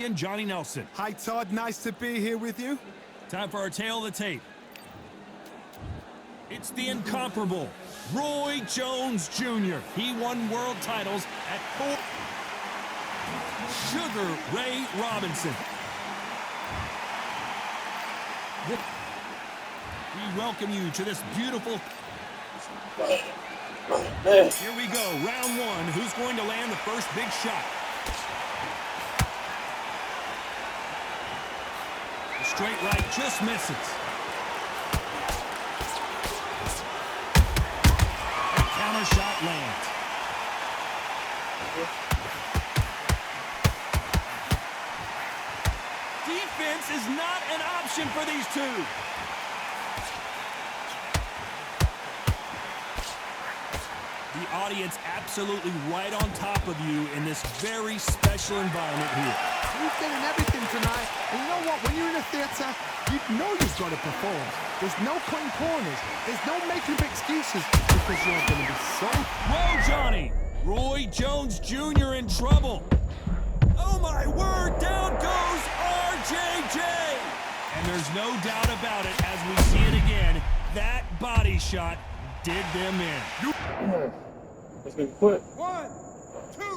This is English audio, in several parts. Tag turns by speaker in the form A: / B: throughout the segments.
A: And Johnny Nelson.
B: Hi, Todd. Nice to be here with you.
A: Time for our tail of the tape. It's the incomparable Roy Jones Jr. He won world titles at 4. Sugar Ray Robinson. We welcome you to this beautiful... Here we go, round one. Who's going to land the first big shot? The straight right just misses. That counter shot lands. Defense is not an option for these two. The audience absolutely right on top of you in this very special environment here.
B: You're getting everything tonight. And you know what? When you're in a theater, you know you've got to perform. There's no cutting corners. There's no making up excuses because you're going to be so...
A: Whoa, Johnny! Roy Jones Jr. in trouble. Oh, my word! Down goes RJJ! And there's no doubt about it as we see it again. That body shot did them in.
C: It's been put.
B: 1, 2, 3, 4.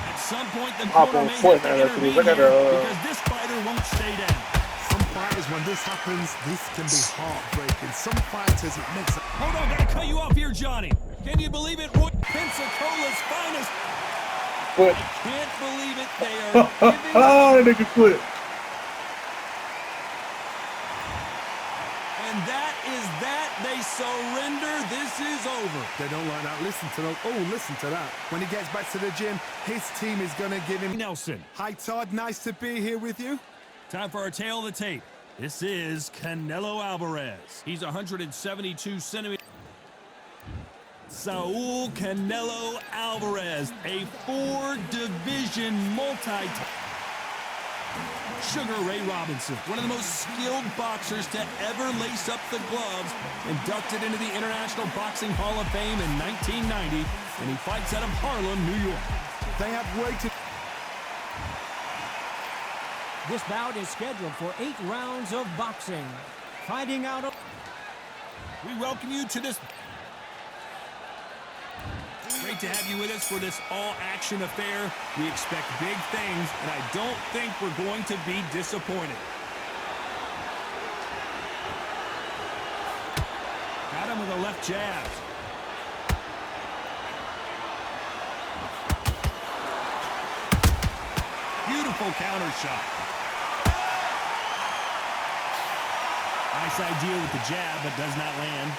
A: At some point, the corner may have to intervene here because this fighter won't stay down.
B: Some fighters, when this happens, this can be heartbreaking. Some fighters, it makes...
A: Hold on, gotta cut you off here, Johnny. Can you believe it? Roy Pensacola's finest.
C: Foot.
A: I can't believe it. They are giving
C: Oh, that nigga quit.
A: And that is that. They surrender. This is over.
B: They don't like that. Listen to them. Oh, listen to that. When he gets back to the gym, his team is going to give him...
A: Nelson.
B: Hi, Todd. Nice to be here with you.
A: Time for our tail of the tape. This is Canelo Alvarez. He's 172 centimeters. Saul Canelo Alvarez, a 4-division multi... Sugar Ray Robinson, one of the most skilled boxers to ever lace up the gloves, inducted into the International Boxing Hall of Fame in 1990, and he fights out of Harlem, New York.
B: They have waited...
D: This bout is scheduled for 8 rounds of boxing. Fighting out of...
A: We welcome you to this... Great to have you with us for this all-action affair. We expect big things, and I don't think we're going to be disappointed. Got him with a left jab. Beautiful counter shot. Nice idea with the jab, but does not land.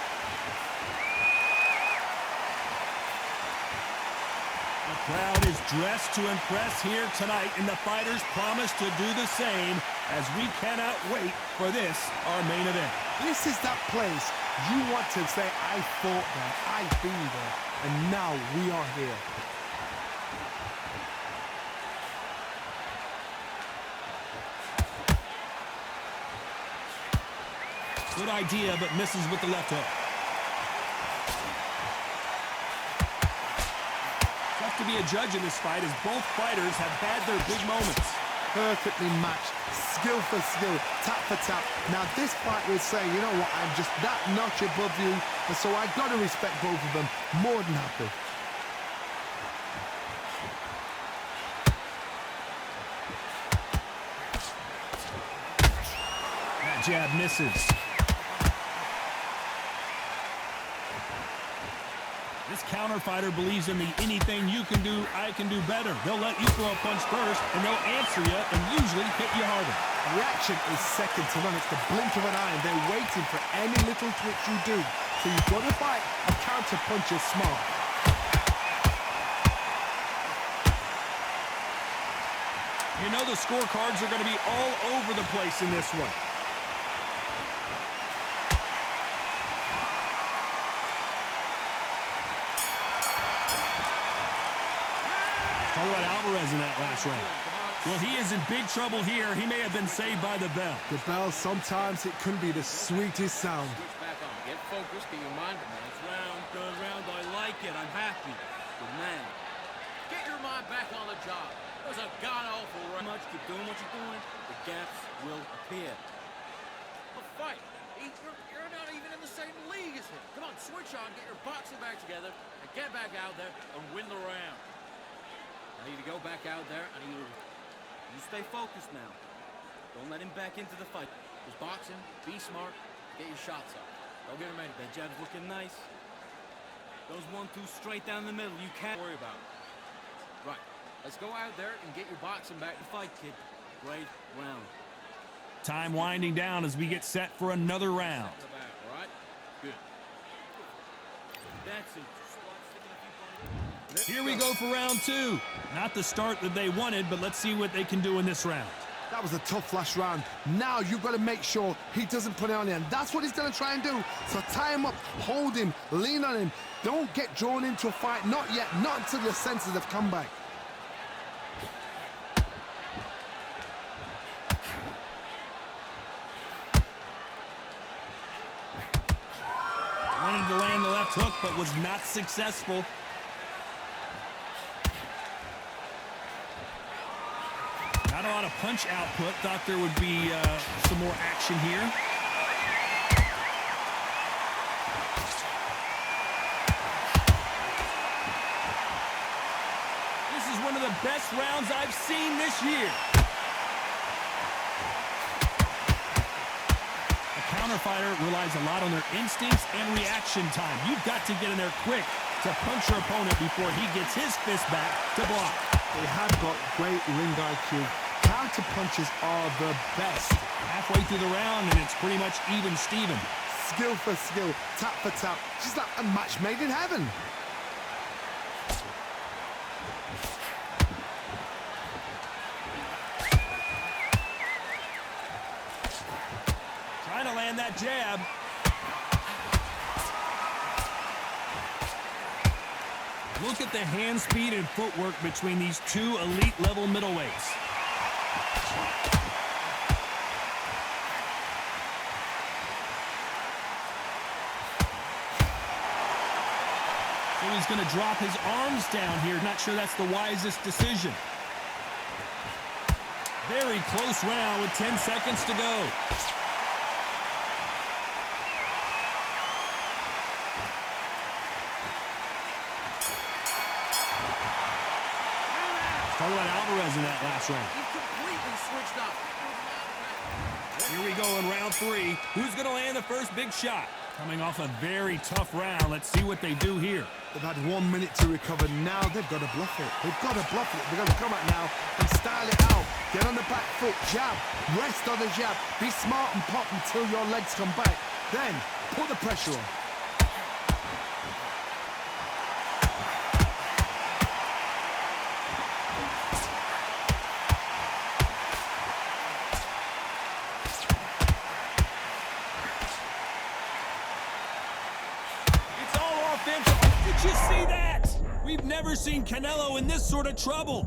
A: The crowd is dressed to impress here tonight, and the fighters promise to do the same as we cannot wait for this, our main event.
B: This is that place you want to say, I fought there, I've been there, and now we are here.
A: Good idea, but misses with the left hook. Tough to be a judge in this fight as both fighters have had their big moments.
B: Perfectly matched, skill for skill, tap for tap. Now this fight will say, you know what, I'm just that notch above you, and so I've got to respect both of them. More than happy.
A: That jab misses. This counter fighter believes in the anything you can do, I can do better. They'll let you throw a punch first, and they'll answer you and usually hit you harder.
B: Reaction is second to none. It's the blink of an eye, and they're waiting for any little twitch you do. So you've got to fight and counter punches smart.
A: You know the scorecards are going to be all over the place in this one. Talk about Alvarez in that last round. Well, he is in big trouble here. He may have been saved by the bell.
B: The bell, sometimes it can be the sweetest sound.
E: Switch back on. Get focused. Get your mind.
A: It's round, good round. I like it. I'm happy. Good man.
E: Get your mind back on the job. It was a god-awful run.
A: Keep doing what you're doing. The gaps will appear.
E: A fight. You're not even in the same league as him. Come on, switch on. Get your boxing back together and get back out there and win the round. I need to go back out there. I need to...
A: You stay focused now. Don't let him back into the fight.
E: Just boxing. Be smart. Get your shots up. Don't get him ready.
A: That jab's looking nice. Those 1-2 straight down the middle. You can't
E: Worry about it. Right. Let's go out there and get your boxing back.
A: to fight, kid. Great round. Time winding down as we get set for another round.
E: Set the back, all right? Good.
A: That's it. Here we go for round 2. Not the start that they wanted, but let's see what they can do in this round.
B: That was a tough last round. Now you've got to make sure he doesn't put it on you, and that's what he's going to try and do. So tie him up, hold him, lean on him. Don't get drawn into a fight. Not yet. Not until your senses have come back.
A: Wanted to land the left hook, but was not successful. Not a lot of punch output. Thought there would be some more action here. This is one of the best rounds I've seen this year. A counter fighter relies a lot on their instincts and reaction time. You've got to get in there quick to punch your opponent before he gets his fist back to block.
B: They have got great ring IQ. Counter punches are the best.
A: Halfway through the round, and it's pretty much even Steven.
B: Skill for skill, tap for tap. Just like a match made in heaven.
A: Trying to land that jab. Look at the hand speed and footwork between these two elite-level middleweights. So he's going to drop his arms down here. Not sure that's the wisest decision. Very close round with 10 seconds to go. Talk about Alvarez in that last round.
E: He completely switched up.
A: Here we go in round 3. Who's going to land the first big shot? Coming off a very tough round. Let's see what they do here.
B: They've had 1 minute to recover. Now they've got to bluff it. They've got to bluff it. They've got to come out now and style it out. Get on the back foot, jab, rest on the jab. Be smart and pop until your legs come back. Then put the pressure on.
A: Did you see that? We've never seen Canelo in this sort of trouble.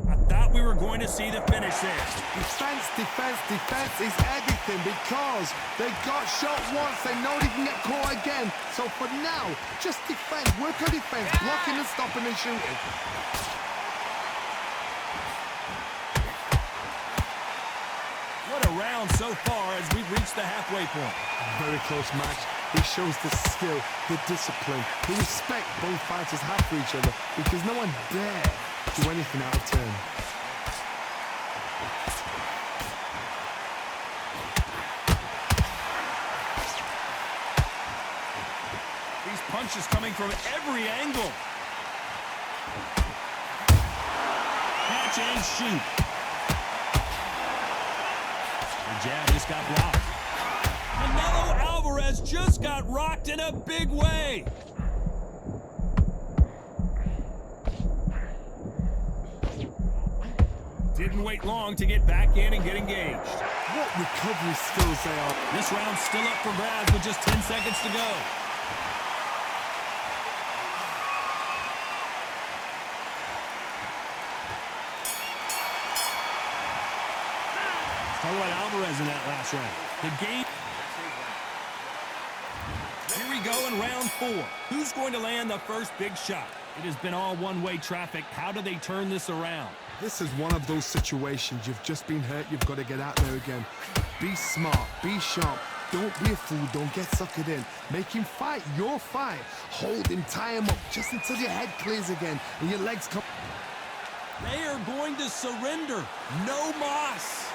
A: I thought we were going to see the finish there.
B: Defense, defense, defense is everything because they got shot once. They know they can get caught again. So for now, just defense. Work on defense. Blocking and stopping and shooting.
A: What a round so far as we've reached the halfway point.
B: Very close match. It shows the skill, the discipline, the respect both fighters have for each other because no one dare do anything out of turn.
A: These punches coming from every angle. Catch and shoot. The jab just got blocked. Canelo Alvarez just got rocked in a big way. Didn't wait long to get back in and get engaged.
B: What recovery skills they are.
A: This round's still up for grabs with just 10 seconds to go. How about Alvarez in that last round? The game. Here we go in round 4. Who's going to land the first big shot? It has been all one-way traffic. How do they turn this around?
B: This is one of those situations. You've just been hurt. You've got to get out there again. Be smart. Be sharp. Don't be a fool. Don't get suckered in. Make him fight your fight. Hold him. Tie him up just until your head clears again and your legs come.
A: They are going to surrender. No moss.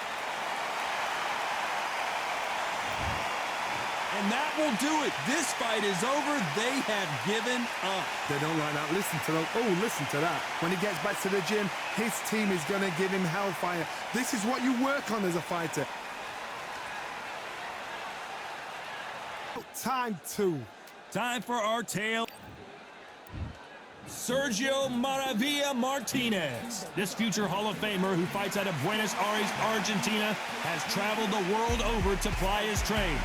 A: And that will do it. This fight is over. They have given up.
B: They don't like that. Listen to that. Oh, listen to that. When he gets back to the gym, his team is going to give him hellfire. This is what you work on as a fighter. Time 2.
A: Time for our tale. Sergio Maravilla Martinez. This future Hall of Famer who fights out of Buenos Aires, Argentina, has traveled the world over to ply his trade.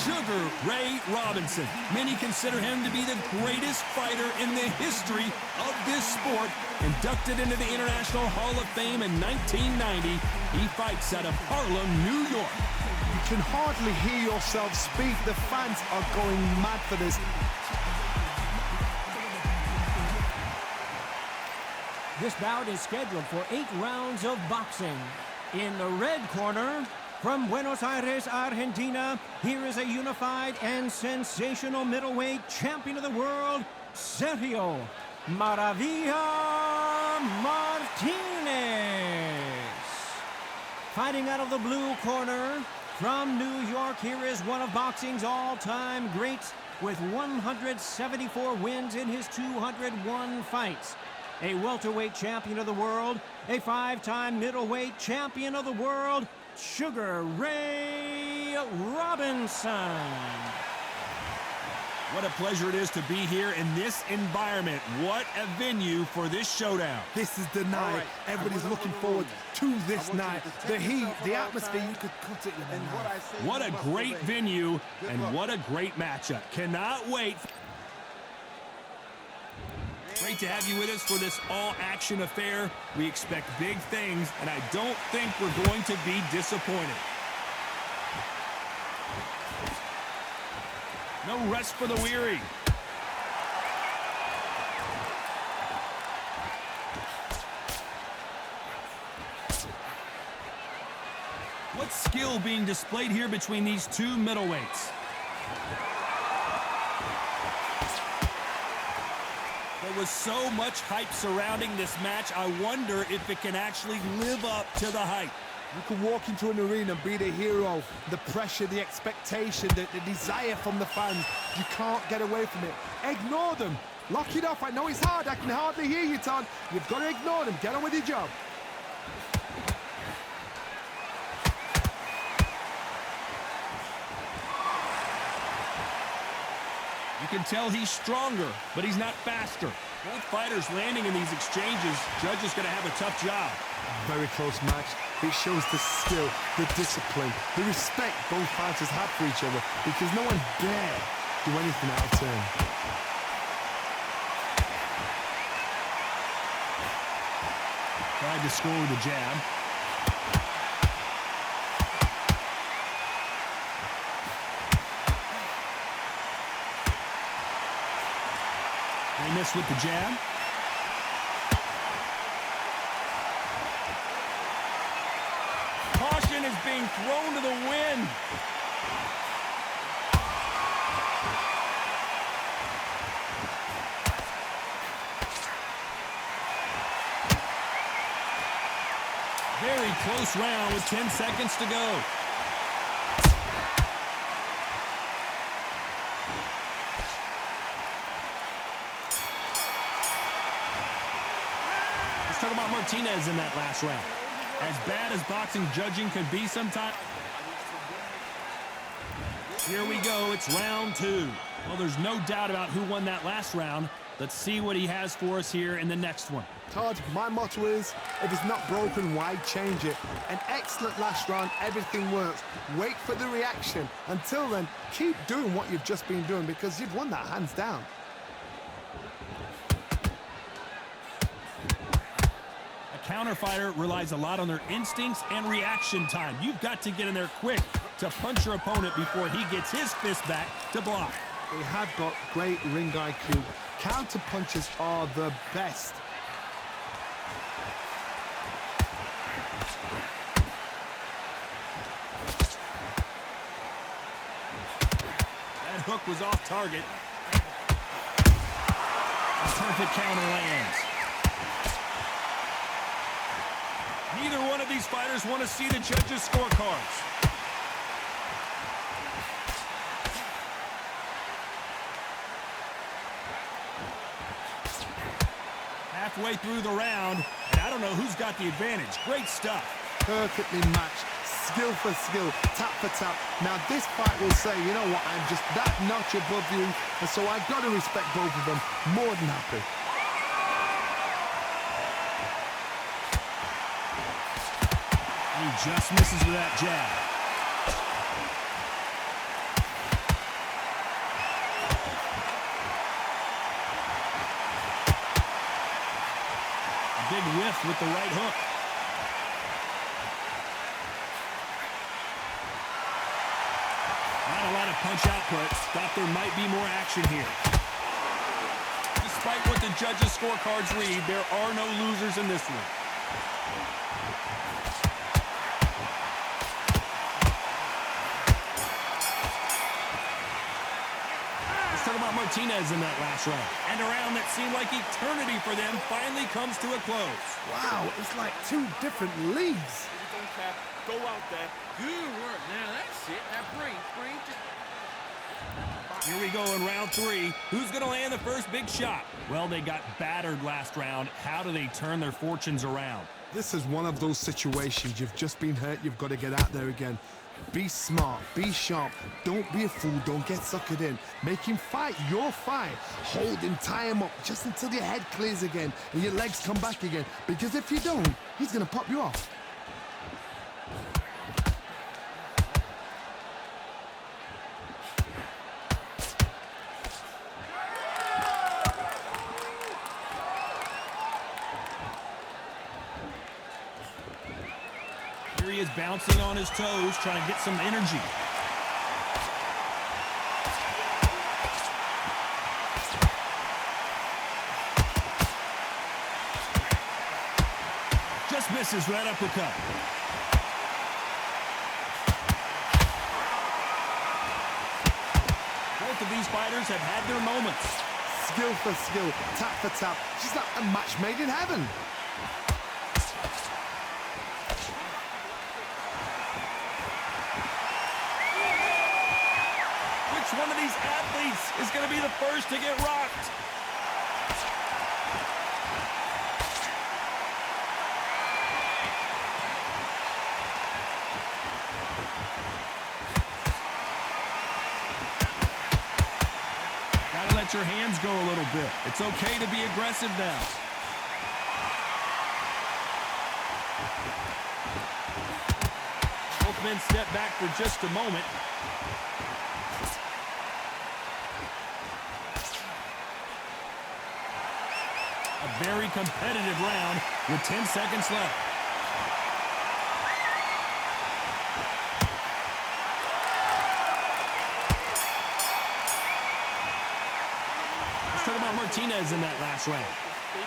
A: Sugar Ray Robinson. Many consider him to be the greatest fighter in the history of this sport. Inducted into the International Hall of Fame in 1990, he fights out of Harlem, New York.
B: You can hardly hear yourself speak. The fans are going mad for this.
D: This bout is scheduled for 8 rounds of boxing. In the red corner, from Buenos Aires, Argentina, here is a unified and sensational middleweight champion of the world, Sergio Maravilla Martinez. Fighting out of the blue corner, from New York, here is one of boxing's all-time greats with 174 wins in his 201 fights. A welterweight champion of the world, a 5-time middleweight champion of the world, Sugar Ray Robinson.
A: What a pleasure it is to be here in this environment. What a venue for this showdown.
B: This is the night. Everybody's looking forward to this night. The heat, the atmosphere, you could cut it in.
A: What a great venue and what a great matchup. Cannot wait. Great to have you with us for this all-action affair. We expect big things, and I don't think we're going to be disappointed. No rest for the weary. What skill being displayed here between these two middleweights? There was so much hype surrounding this match. I wonder if it can actually live up to the hype.
B: You can walk into an arena and be the hero. The pressure, the expectation, the desire from the fans. You can't get away from it. Ignore them. Lock it off. I know it's hard. I can hardly hear you, Todd. You've got to ignore them. Get on with your job.
A: You can tell he's stronger, but he's not faster. Both fighters landing in these exchanges. Judge is going to have a tough job.
B: Very close match. It shows the skill, the discipline, the respect both fighters have for each other, because no one dare do anything out of turn.
A: Tried to score with a jab. They missed with the jab. Caution is being thrown to the wind. Very close round with 10 seconds to go. Let's talk about Martinez in that last round. As bad as boxing judging can be sometimes. Here we go, it's round 2. Well, there's no doubt about who won that last round. Let's see what he has for us here in the next one.
B: Todd, my motto is, if it's not broken, why change it? An excellent last round, everything works. Wait for the reaction. Until then, keep doing what you've just been doing because you've won that hands down.
A: A counter fighter relies a lot on their instincts and reaction time. You've got to get in there quick to punch your opponent before he gets his fist back to block.
B: They have got great ring IQ. Counter punches are the best.
A: That hook was off target. A perfect counter lands. Neither one of these fighters want to see the judges' scorecards. Halfway through the round, and I don't know who's got the advantage. Great stuff.
B: Perfectly matched, skill for skill, tap for tap. Now this fight will say, you know what, I'm just that notch above you, and so I've got to respect both of them. More than happy.
A: He just misses with that jab. A big whiff with the right hook. Not a lot of punch output. Thought there might be more action here. Despite what the judges' scorecards read, there are no losers in this one. Let's talk about Martinez in that last round. And a round that seemed like eternity for them finally comes to a close.
B: Wow, it's like two different leagues.
E: Go out there. Good work. Now that's it. Now breathe.
A: Here we go in round 3. Who's going to land the first big shot? Well, they got battered last round. How do they turn their fortunes around?
B: This is one of those situations. You've just been hurt. You've got to get out there again. Be smart. Be sharp. Don't be a fool. Don't get suckered in. Make him fight your fight. Hold him. Tie him up just until your head clears again and your legs come back again. Because if you don't, he's going to pop you off.
A: Here he is bouncing on his toes, trying to get some energy. Just misses right uppercut. Both of these fighters have had their moments.
B: Skill for skill, tap for tap. She's like a match made in heaven.
A: Which one of these athletes is going to be the first to get rocked? Gotta let your hands go a little bit. It's okay to be aggressive now. Both men step back for just a moment. A very competitive round with 10 seconds left. Let's talk about Martinez in that last round.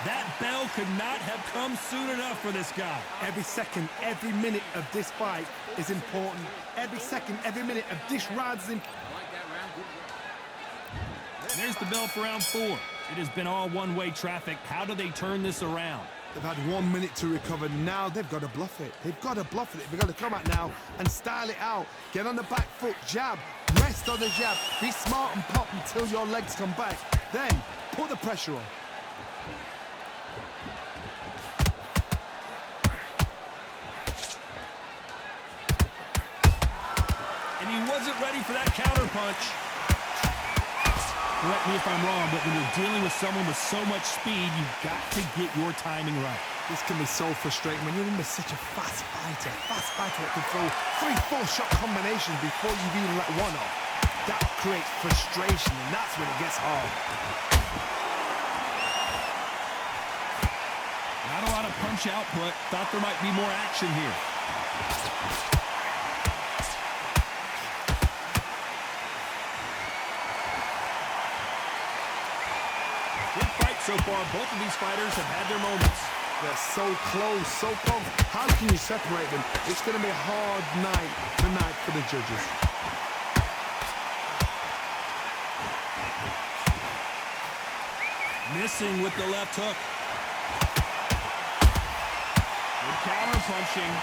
A: That bell could not have come soon enough for this guy.
B: Every second, every minute of this fight is important. Every second, every minute of this round is important.
A: There's the bell for round 4. It has been all one-way traffic. How do they turn this around?
B: They've had 1 minute to recover. Now they've got to bluff it. They've got to bluff it. They've got to come out now and style it out. Get on the back foot, jab, rest on the jab. Be smart and pop until your legs come back. Then put the pressure on.
A: And he wasn't ready for that counter punch. correct me if I'm wrong, but when you're dealing with someone with so much speed, you've got to get your timing right.
B: This can be so frustrating when you're in with such a fast fighter that can throw 3-4 shot combinations before you've even let one off. That creates frustration, and that's when it gets hard.
A: Not a lot of punch output. Thought there might be more action here. Good fight so far. Both of these fighters have had their moments.
B: They're so close, so close. How can you separate them? It's going to be a hard night tonight for the judges.
A: Missing with the left hook. Good counter punching.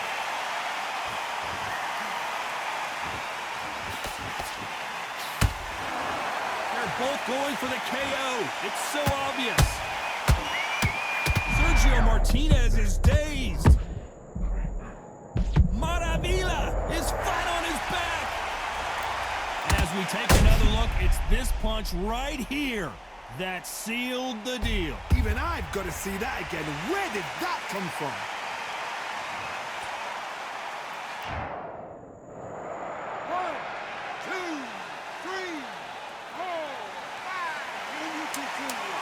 A: They're both going for the KO. It's so obvious. Sergio Martinez is dazed. Maravilla is flat on his back. As we take another look, it's this punch right here that sealed the deal.
B: Even I've got to see that again. Where did that come from?
F: One, two, three, 4, 5. And you continue.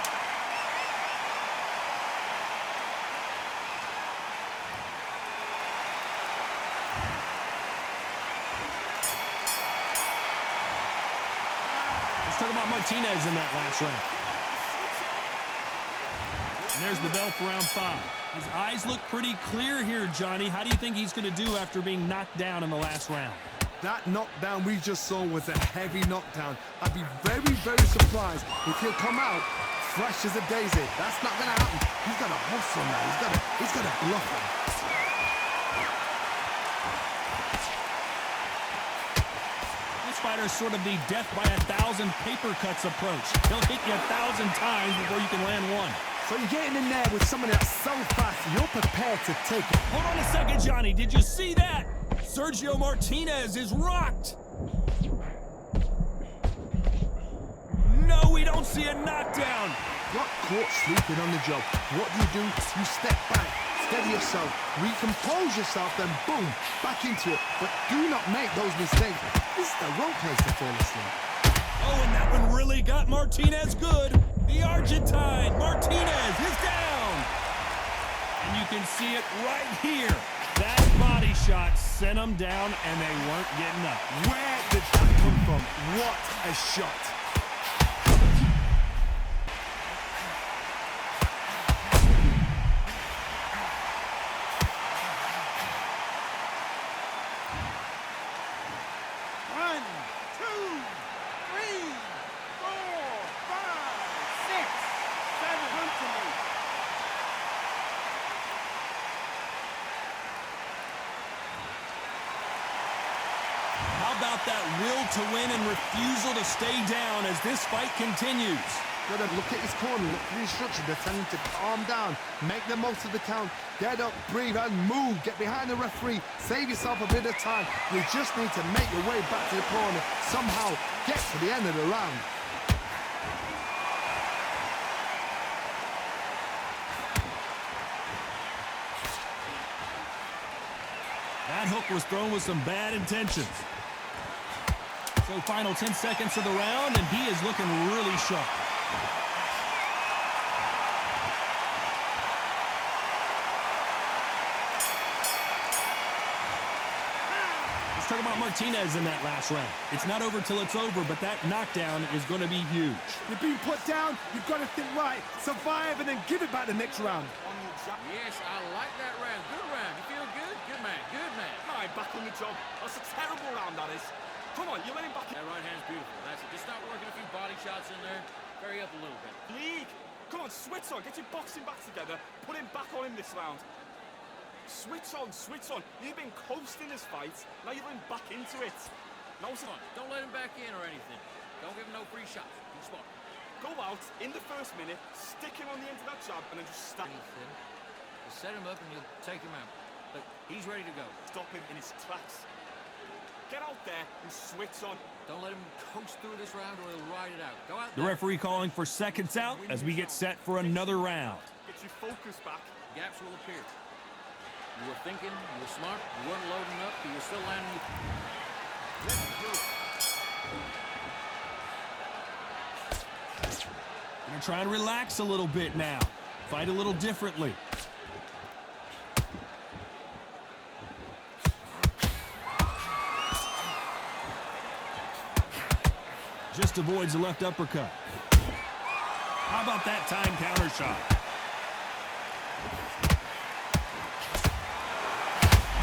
A: Let's talk about Martinez in that last round. And there's the bell for round 5. His eyes look pretty clear here, Johnny. How do you think he's going to do after being knocked down in the last round?
B: That knockdown we just saw was a heavy knockdown. I'd be very, very surprised if he'll come out fresh as a daisy. That's not going to happen. He's got to hustle now. He's got to bluff him.
A: This fighter is sort of the death by 1,000 paper cuts approach. He'll hit you 1,000 times before you can land one.
B: So you're getting in there with somebody that's so fast, you're prepared to take it.
A: Hold on a second, Johnny. Did you see that? Sergio Martinez is rocked. No, we don't see a knockdown.
B: Got caught sleeping on the job. What do? You step back, steady yourself, recompose yourself, then boom, back into it. But do not make those mistakes. This is the wrong place to fall asleep.
A: Oh, and that one really got Martinez good. The Argentine, Martinez, is down. And you can see it right here. That body shot sent him down, and they weren't getting up.
B: Where did that come from? What a shot.
F: One, two, three, 4, 5, 6, 7. Run to me.
A: How about that will to win and refusal to stay down as this fight continues?
B: Gotta look at his corner, look at the instruction. They're telling him to calm down, make the most of the count, get up, breathe, and move. Get behind the referee, save yourself a bit of time. You just need to make your way back to the corner, somehow get to the end of the round.
A: That hook was thrown with some bad intentions. So final 10 seconds of the round, and he is looking really sharp. Let's talk about Martinez in that last round. It's not over till it's over, but that knockdown is going to be huge.
B: You're being put down, you've got to think right, survive, and then give it back the next round.
E: Yes, I like that round. Good round. You feel good? Good man. Good man.
G: Right, back on the job. That's a terrible round, that is. Come on, you let him back in.
E: That right hand's beautiful. That's it. Just start working a few body shots in there. Vary up a little bit.
G: League. Come on, switch on. Get your boxing back together. Put him back on him this round. Switch on, switch on. You've been coasting this fight. Now you're going back into it. Now it's
E: Fun. Don't let him back in or anything. Don't give him no free shots. Be smart.
G: go out in the first minute, stick him on the end of that jab, and then just stop.
E: Just set him up and you'll take him out. Look, he's ready to go.
G: Stop him in his tracks. Get out there and switch on.
E: Don't let him coast through this round or he'll ride it out. Go out
A: The
E: there.
A: referee calling for seconds out as we get set for another round.
G: Get your focus back.
E: Gaps will appear. You were thinking, you were smart, you weren't loading up, but you were still landing.
A: Gonna try and relax a little bit now. Fight a little differently. Just avoids the left uppercut. How about that time counter shot?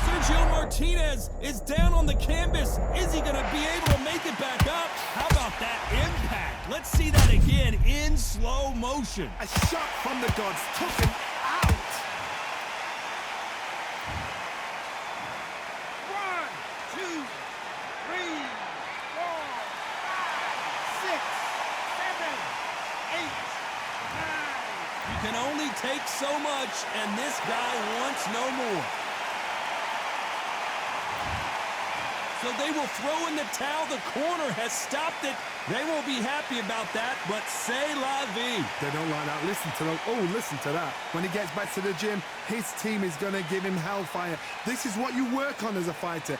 A: Sergio Martinez is down on the canvas. Is he going to be able to make it back up? How about that impact? Let's see that again in slow motion.
B: A shot from the gods took him out.
F: 1, 2, 3, 4, 5, 6, 7, 8, 9.
A: You can only take so much, and this guy wants no more. So they will throw in the towel. The corner has stopped it. They won't be happy about that, but c'est la vie.
B: They don't like that. Listen to them. Oh, listen to that. When he gets back to the gym, his team is going to give him hellfire. This is what you work on as a fighter.